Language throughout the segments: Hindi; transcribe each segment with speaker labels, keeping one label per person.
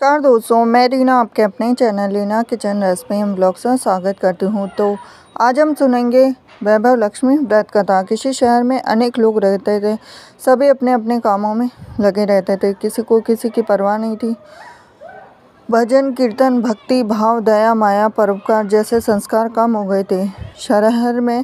Speaker 1: नमस्कार दोस्तों, मैं रीना आपके अपने channel Reena kitchen recipe and blogs में स्वागत करती हूँ। तो आज हम सुनेंगे वैभव लक्ष्मी व्रत कथा। किसी शहर में अनेक लोग रहते थे। सभी अपने अपने कामों में लगे रहते थे। किसी को किसी की परवाह नहीं थी। भजन कीर्तन भक्ति भाव दया माया परोपकार जैसे संस्कार कम हो गए थे। शहर में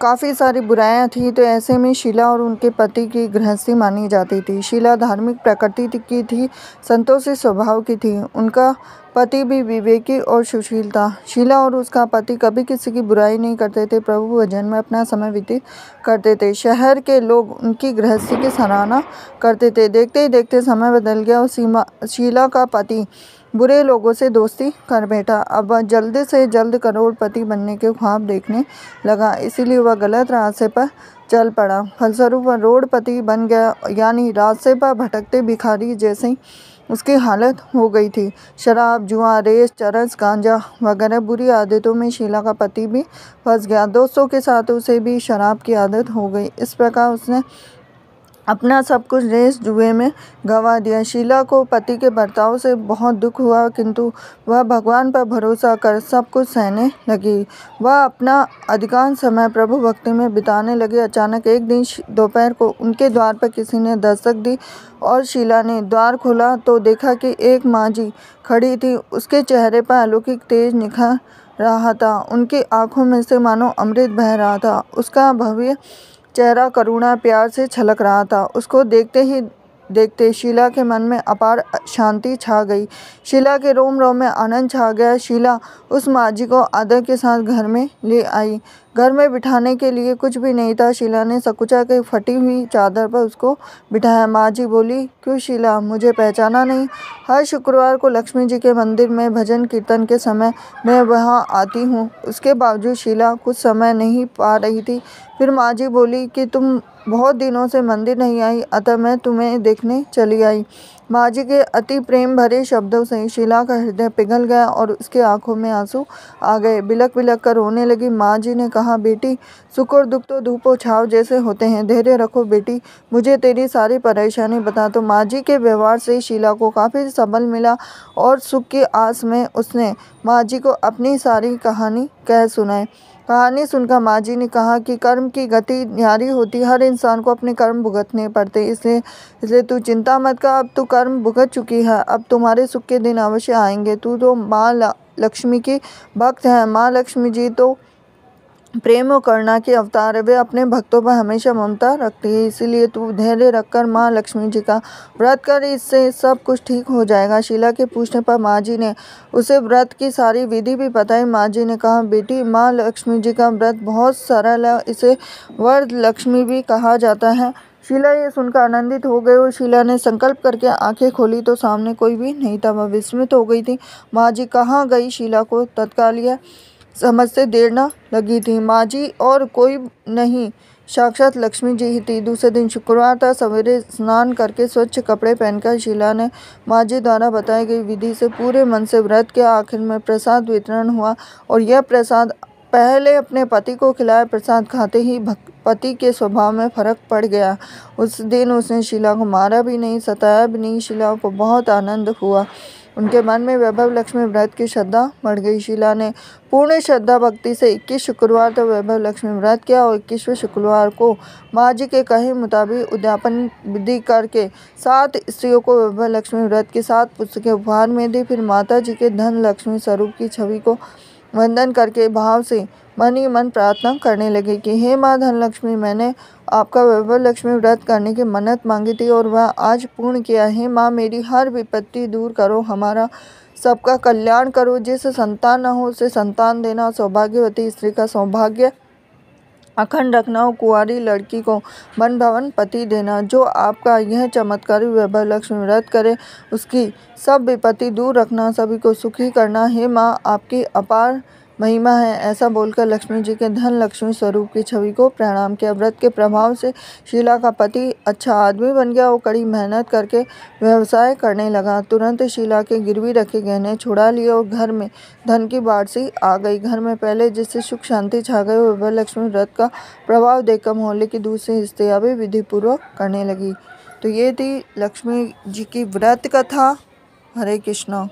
Speaker 1: काफ़ी सारी बुराइयां थी। तो ऐसे में शीला और उनके पति की गृहस्थी मानी जाती थी। शीला धार्मिक प्रकृति की थी, संतोषी स्वभाव की थी। उनका पति भी विवेकी और सुशील था। शीला और उसका पति कभी किसी की बुराई नहीं करते थे, प्रभु भजन में अपना समय व्यतीत करते थे। शहर के लोग उनकी गृहस्थी की सराहना करते थे। देखते ही देखते समय बदल गया और शीला का पति बुरे लोगों से दोस्ती कर बैठा। अब वह जल्द से जल्द करोड़पति बनने के ख्वाब देखने लगा, इसीलिए वह गलत रास्ते पर चल पड़ा। फलस्वरूप वह रोडपति बन गया, यानी रास्ते पर भटकते भिखारी जैसी उसकी हालत हो गई थी। शराब, जुआ, रेस, चरस, गांजा वगैरह बुरी आदतों में शीला का पति भी फंस गया। दोस्तों के साथ उसे भी शराब की आदत हो गई। इस प्रकार उसने अपना सब कुछ रेस जुए में गंवा दिया। शीला को पति के बर्ताव से बहुत दुख हुआ, किंतु वह भगवान पर भरोसा कर सब कुछ सहने लगी। वह अपना अधिकांश समय प्रभु भक्ति में बिताने लगी। अचानक एक दिन दोपहर को उनके द्वार पर किसी ने दस्तक दी और शीला ने द्वार खोला तो देखा कि एक माँ जी खड़ी थी। उसके चेहरे पर अलौकिक तेज निखर रहा था। उनकी आंखों में से मानो अमृत बह रहा था। उसका भव्य चेहरा करुणा प्यार से छलक रहा था। उसको देखते ही देखते शीला के मन में अपार शांति छा गई। शीला के रोम रोम में आनंद छा गया। शीला उस माँ जी को आदर के साथ घर में ले आई। घर में बिठाने के लिए कुछ भी नहीं था। शीला ने सकुचा के फटी हुई चादर पर उसको बिठाया। माँ जी बोली, क्यों शीला, मुझे पहचाना नहीं? हर शुक्रवार को लक्ष्मी जी के मंदिर में भजन कीर्तन के समय मैं वहाँ आती हूँ। उसके बावजूद शीला कुछ समय नहीं पा रही थी। फिर माँ जी बोली कि तुम बहुत दिनों से मंदिर नहीं आई, अतः मैं तुम्हें देखने चली आई। माँ जी के अति प्रेम भरे शब्दों से शीला का हृदय पिघल गया और उसके आंखों में आंसू आ गए। बिलक बिलक कर रोने लगी। माँ जी ने कहा, बेटी, सुख और दुख तो धूप और छाँव जैसे होते हैं। धैर्य रखो बेटी, मुझे तेरी सारी परेशानी बता। तो माँ जी के व्यवहार से शीला को काफ़ी सबल मिला और सुख की आस में उसने माँ जी को अपनी सारी कहानी कह सुनाई। कहानी सुनकर माँ जी ने कहा कि कर्म की गति न्यारी होती, हर इंसान को अपने कर्म भुगतने पड़ते, इसलिए तू चिंता मत कर। अब तू कर्म भुगत चुकी है, अब तुम्हारे सुख के दिन अवश्य आएंगे। तू तो माँ लक्ष्मी की भक्त है। माँ लक्ष्मी जी तो प्रेम और करुणा की अवतार है। वे अपने भक्तों पर हमेशा ममता रखती है, इसीलिए तू धैर्य रखकर माँ लक्ष्मी जी का व्रत कर, इससे सब कुछ ठीक हो जाएगा। शीला के पूछने पर माँ जी ने उसे व्रत की सारी विधि भी बताई। माँ जी ने कहा, बेटी, माँ लक्ष्मी जी का व्रत बहुत सरल है, इसे वर लक्ष्मी भी कहा जाता है। शीला ये सुनकर आनंदित हो गई और शीला ने संकल्प करके आंखें खोली तो सामने कोई भी नहीं था। वह विस्मित हो गई थी। माँ जी कहाँ गई? शीला को तत्काल यह समझते देर न लगी थी। माँ जी और कोई नहीं, साक्षात लक्ष्मी जी ही थी। दूसरे दिन शुक्रवार था। सवेरे स्नान करके स्वच्छ कपड़े पहनकर शीला ने माँ जी द्वारा बताई गई विधि से पूरे मन से व्रत किया। आखिर में प्रसाद वितरण हुआ और यह प्रसाद पहले अपने पति को खिलाया। प्रसाद खाते ही पति के स्वभाव में फर्क पड़ गया। उस दिन उसने शीला को मारा भी नहीं, सताया भी नहीं। शीला को बहुत आनंद हुआ। उनके मन में वैभव लक्ष्मी व्रत की श्रद्धा बढ़ गई। शीला ने पूर्ण श्रद्धा भक्ति से 21 शुक्रवार तक वैभव लक्ष्मी व्रत किया और 21वें शुक्रवार को माँ जी के कहे मुताबिक उद्यापन विधि करके 7 स्त्रियों को वैभव लक्ष्मी व्रत की 7 पुस्तकें उपहार में दी। फिर माता जी के धन लक्ष्मी स्वरूप की छवि को वंदन करके भाव से मन ही मन प्रार्थना करने लगे कि हे माँ धन लक्ष्मी, मैंने आपका वैभव लक्ष्मी व्रत करने की मन्नत मांगी थी और वह आज पूर्ण किया है। माँ, मेरी हर विपत्ति दूर करो, हमारा सबका कल्याण करो। जिसे संतान न हो उसे संतान देना, सौभाग्यवती स्त्री का सौभाग्य अखंड रखना और कुंवारी लड़की को मन भवन पति देना। जो आपका यह चमत्कारी वैभव लक्ष्मी व्रत करे उसकी सब विपत्ति दूर रखना, सभी को सुखी करना। हे माँ, आपकी अपार महिमा है। ऐसा बोलकर लक्ष्मी जी के धन लक्ष्मी स्वरूप की छवि को प्रणाम किया। व्रत के प्रभाव से शीला का पति अच्छा आदमी बन गया और कड़ी मेहनत करके व्यवसाय करने लगा। तुरंत शीला के गिरवी रखे गहने छुड़ा लिए और घर में धन की बाढ़ सी आ गई। घर में पहले जिससे सुख शांति छा गई, वह लक्ष्मी व्रत का प्रभाव देखकर मोहल्ले की दूसरी स्त्रियां भी विधि पूर्वक करने लगी। तो ये थी लक्ष्मी जी की व्रत कथा। हरे कृष्णा।